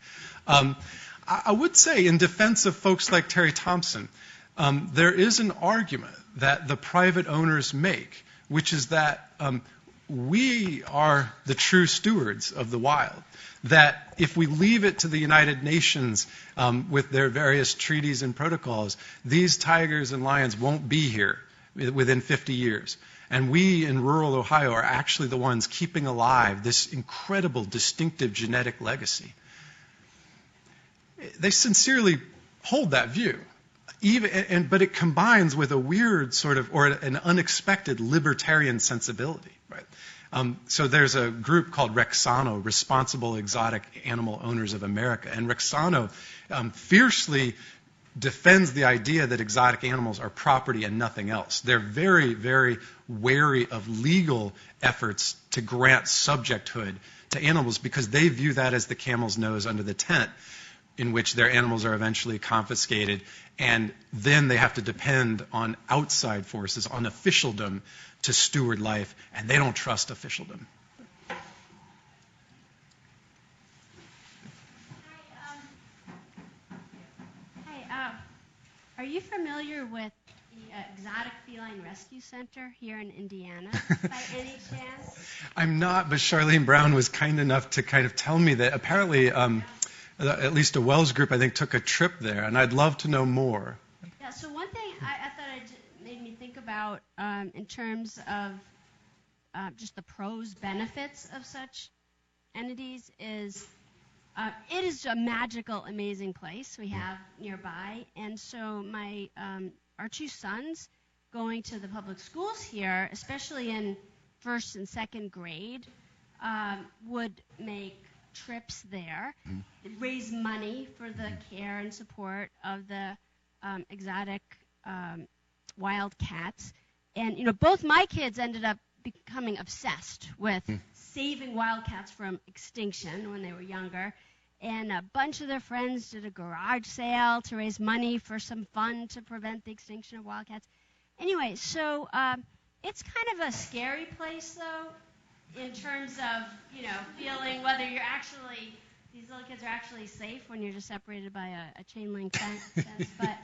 B: I would say, in defense of folks like Terry Thompson, there is an argument that the private owners make, which is that we are the true stewards of the wild. That if we leave it to the United Nations with their various treaties and protocols, these tigers and lions won't be here within 50 years. And we in rural Ohio are actually the ones keeping alive this incredible, distinctive genetic legacy. They sincerely hold that view. But it combines with a weird sort of, or an unexpected libertarian sensibility, right? So there's a group called Rexano, Responsible Exotic Animal Owners of America. And Rexano fiercely defends the idea that exotic animals are property and nothing else. They're very, very wary of legal efforts to grant subjecthood to animals because they view that as the camel's nose under the tent, in which their animals are eventually confiscated, and then they have to depend on outside forces, on officialdom, to steward life, and they don't trust officialdom.
E: Are you familiar with the Exotic Feline Rescue Center here in Indiana, by any chance?
B: I'm not, but Charlene Brown was kind enough to kind of tell me that apparently at least a Wells group, I think, took a trip there, and I'd love to know more.
E: Yeah, so one thing I thought made me think about in terms of just the pros, benefits of such entities is it is a magical, amazing place we have nearby. And so our two sons going to the public schools here, especially in first and second grade, would make trips there, raise money for the care and support of the exotic wild cats. And, both my kids ended up becoming obsessed with saving wildcats from extinction when they were younger. And a bunch of their friends did a garage sale to raise money for some fund to prevent the extinction of wildcats. Anyway, so it's kind of a scary place, though, in terms of, feeling whether these little kids are actually safe when you're just separated by a chain link fence. But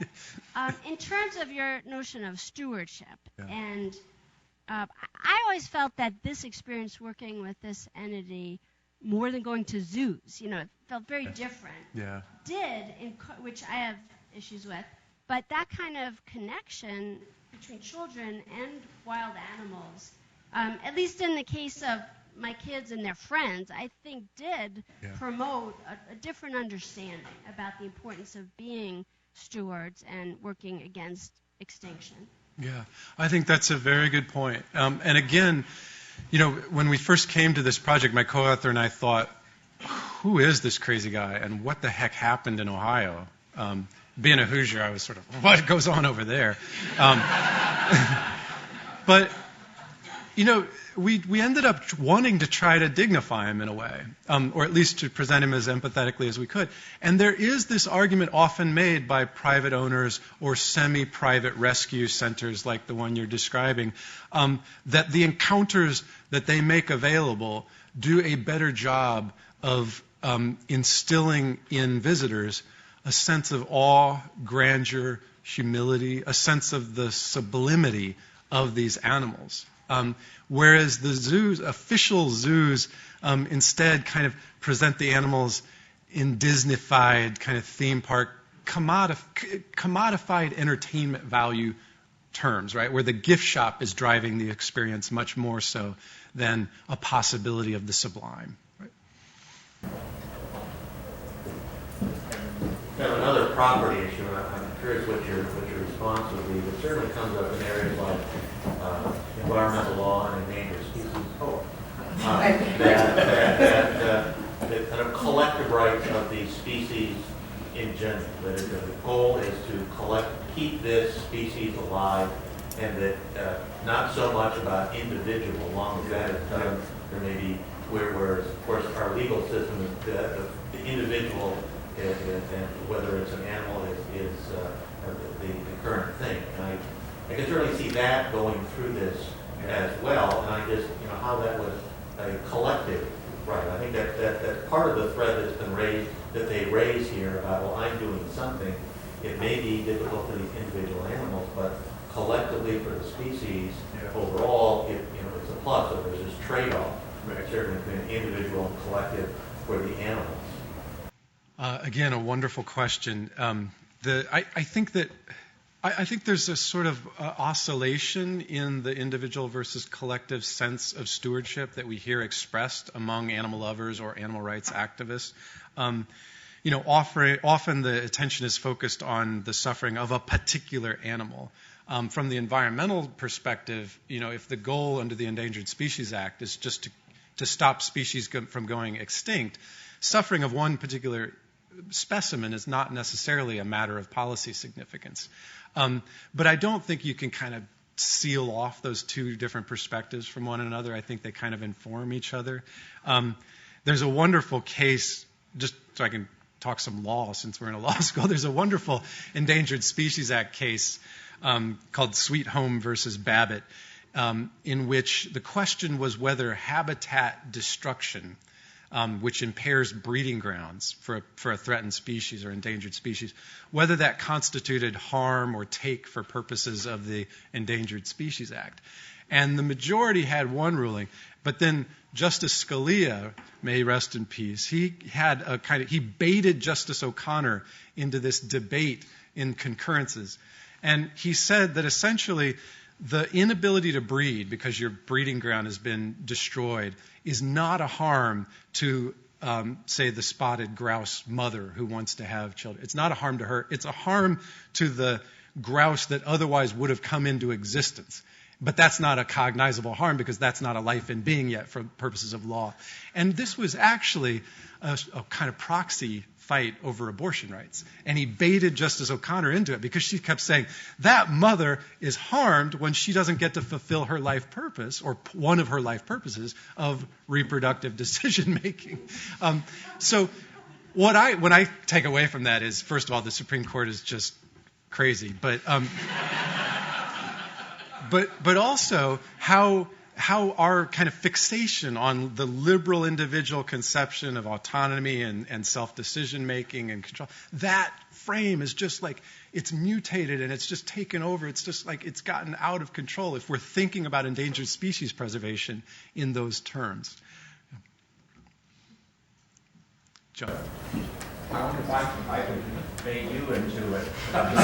E: in terms of your notion of stewardship, and I always felt that this experience working with this entity, more than going to zoos, it felt very different.
B: Yeah.
E: Which I have issues with, but that kind of connection between children and wild animals, at least in the case of my kids and their friends, I think did promote a different understanding about the importance of being stewards and working against extinction.
B: Yeah, I think that's a very good point. And again, when we first came to this project, my co-author and I thought, who is this crazy guy and what the heck happened in Ohio? Being a Hoosier, I was sort of, what goes on over there? But, we ended up wanting to try to dignify him in a way, or at least to present him as empathetically as we could. And there is this argument often made by private owners or semi-private rescue centers like the one you're describing, that the encounters that they make available do a better job of instilling in visitors a sense of awe, grandeur, humility, a sense of the sublimity of these animals. Whereas the zoos, official zoos, instead kind of present the animals in Disney-fied kind of theme park, commodified entertainment value terms, right? Where the gift shop is driving the experience much more so than a possibility of the sublime. Right?
F: Kind of another property issue, and I'm curious what your response would be. It certainly comes up in areas like environmental law and endangered species code. That kind of collective rights of the species in general. That the goal is to keep this species alive, and that not so much about individual. As long as that is done, there may be whereas of course our legal system is the individual. And whether it's an animal is the current thing. And I can certainly see that going through this as well, and I just, how that was a collective right. I think that's part of the thread that's been raised, that they raise here about, well, I'm doing something. It may be difficult for these individual animals, but collectively for the species, overall, it's a plus. So there's this trade-off, certainly between individual and collective for the animals.
B: Again, a wonderful question. I think there's a sort of oscillation in the individual versus collective sense of stewardship that we hear expressed among animal lovers or animal rights activists. Often the attention is focused on the suffering of a particular animal. From the environmental perspective, if the goal under the Endangered Species Act is just to stop species from going extinct, suffering of one particular specimen is not necessarily a matter of policy significance. But I don't think you can kind of seal off those two different perspectives from one another. I think they kind of inform each other. There's a wonderful case, just so I can talk some law since we're in a law school, there's a wonderful Endangered Species Act case called Sweet Home versus Babbitt, in which the question was whether habitat destruction, which impairs breeding grounds for a threatened species or endangered species, whether that constituted harm or take for purposes of the Endangered Species Act. And the majority had one ruling, but then Justice Scalia, may he rest in peace, he baited Justice O'Connor into this debate in concurrences. And he said that essentially the inability to breed because your breeding ground has been destroyed is not a harm to say, the spotted grouse mother who wants to have children. It's not a harm to her. It's a harm to the grouse that otherwise would have come into existence. But that's not a cognizable harm because that's not a life in being yet for purposes of law. And this was actually a kind of proxy fight over abortion rights. And he baited Justice O'Connor into it because she kept saying, that mother is harmed when she doesn't get to fulfill her life purpose, or one of her life purposes, of reproductive decision making. So when I take away from that is, first of all, the Supreme Court is just crazy. But also how our kind of fixation on the liberal individual conception of autonomy and self-decision making and control, that frame is just like, it's mutated and it's just taken over. It's just like it's gotten out of control if we're thinking about endangered species preservation in those terms. John.
G: I wonder if I could bait you into it. I'm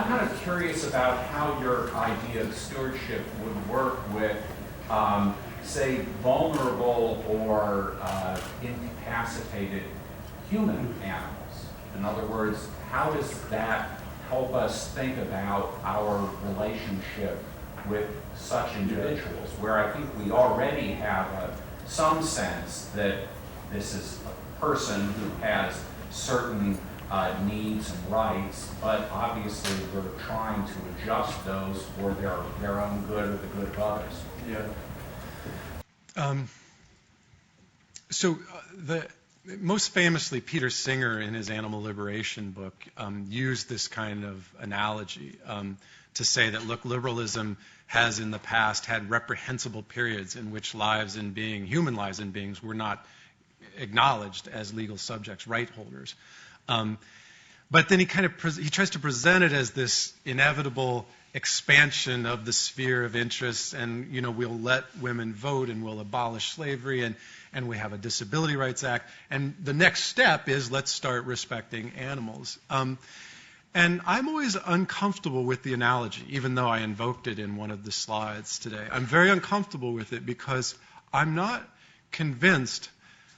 G: kind of curious about how your idea of stewardship would work with, say, vulnerable or incapacitated human animals. In other words, how does that help us think about our relationship with such individuals, where I think we already have some sense that this is a person who has certain needs and rights, but obviously we're trying to adjust those for their own good or the good of others.
B: Yeah. Most famously, Peter Singer, in his Animal Liberation book, used this kind of analogy to say that, look, liberalism has in the past had reprehensible periods in which human lives and beings were not acknowledged as legal subjects, right holders. But then he tries to present it as this inevitable expansion of the sphere of interests, and we'll let women vote and we'll abolish slavery and we have a Disability Rights Act, and the next step is let's start respecting animals. And I'm always uncomfortable with the analogy, even though I invoked it in one of the slides today. I'm very uncomfortable with it because I'm not convinced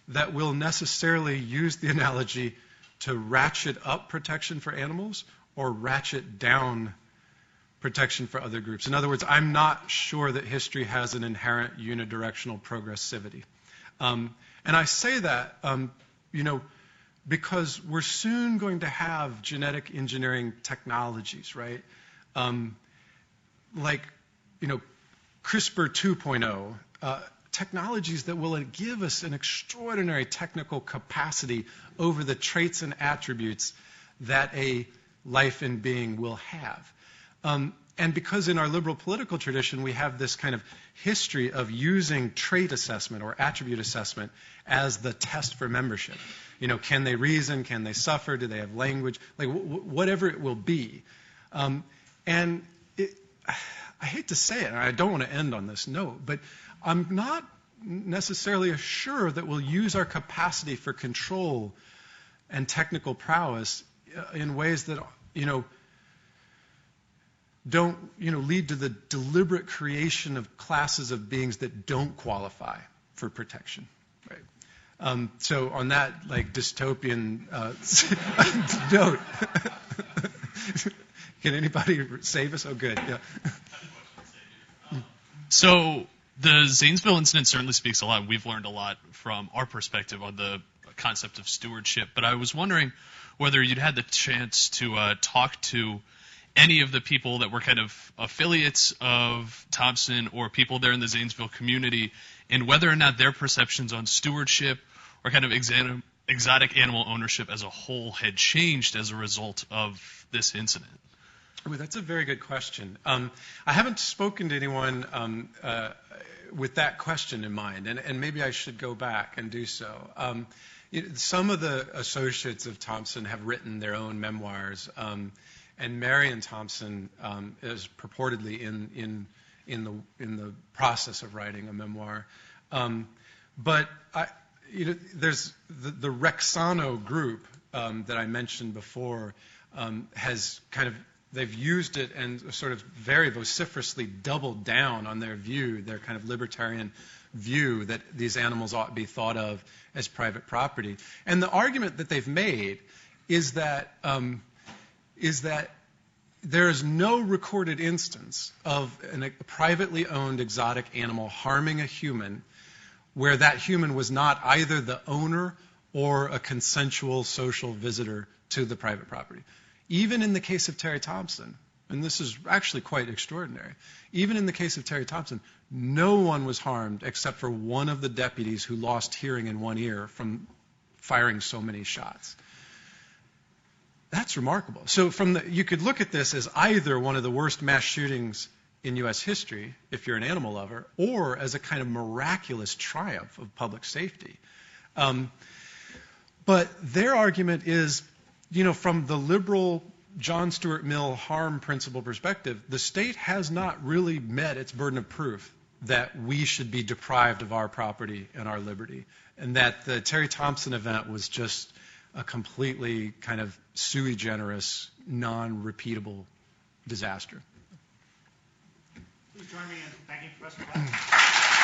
B: that we'll necessarily use the analogy to ratchet up protection for animals or ratchet down protection for other groups. In other words, I'm not sure that history has an inherent unidirectional progressivity. And I say that, because we're soon going to have genetic engineering technologies, right? Like, CRISPR 2.0, technologies that will give us an extraordinary technical capacity over the traits and attributes that a life and being will have. And because in our liberal political tradition we have this kind of history of using trait assessment or attribute assessment as the test for membership. Can they reason? Can they suffer? Do they have language? Like whatever it will be. I hate to say it, and I don't want to end on this note, but I'm not necessarily sure that we'll use our capacity for control and technical prowess in ways that, don't, lead to the deliberate creation of classes of beings that don't qualify for protection. Right. So on that, dystopian note, can anybody save us? Oh, good. Yeah.
H: So the Zanesville incident certainly speaks a lot. We've learned a lot from our perspective on the concept of stewardship. But I was wondering whether you'd had the chance to talk to any of the people that were kind of affiliates of Thompson or people there in the Zanesville community, and whether or not their perceptions on stewardship or kind of exotic animal ownership as a whole had changed as a result of this incident.
B: Well, that's a very good question. I haven't spoken to anyone with that question in mind, and maybe I should go back and do so. Some of the associates of Thompson have written their own memoirs, and Marion Thompson is purportedly in the process of writing a memoir. But there's the Rexano group that I mentioned before has kind of they've used it and sort of very vociferously doubled down on their view, their kind of libertarian view that these animals ought to be thought of as private property. And the argument that they've made is that there is no recorded instance of a privately owned exotic animal harming a human where that human was not either the owner or a consensual social visitor to the private property. Even in the case of Terry Thompson, and this is actually quite extraordinary, even in the case of Terry Thompson, no one was harmed except for one of the deputies who lost hearing in one ear from firing so many shots. That's remarkable. So you could look at this as either one of the worst mass shootings in U.S. history, if you're an animal lover, or as a kind of miraculous triumph of public safety. But their argument is, from the liberal John Stuart Mill harm principle perspective, the state has not really met its burden of proof that we should be deprived of our property and our liberty, and that the Terry Thompson event was just a completely kind of sui generis, non-repeatable disaster.
A: Please join me in thanking Professor Black.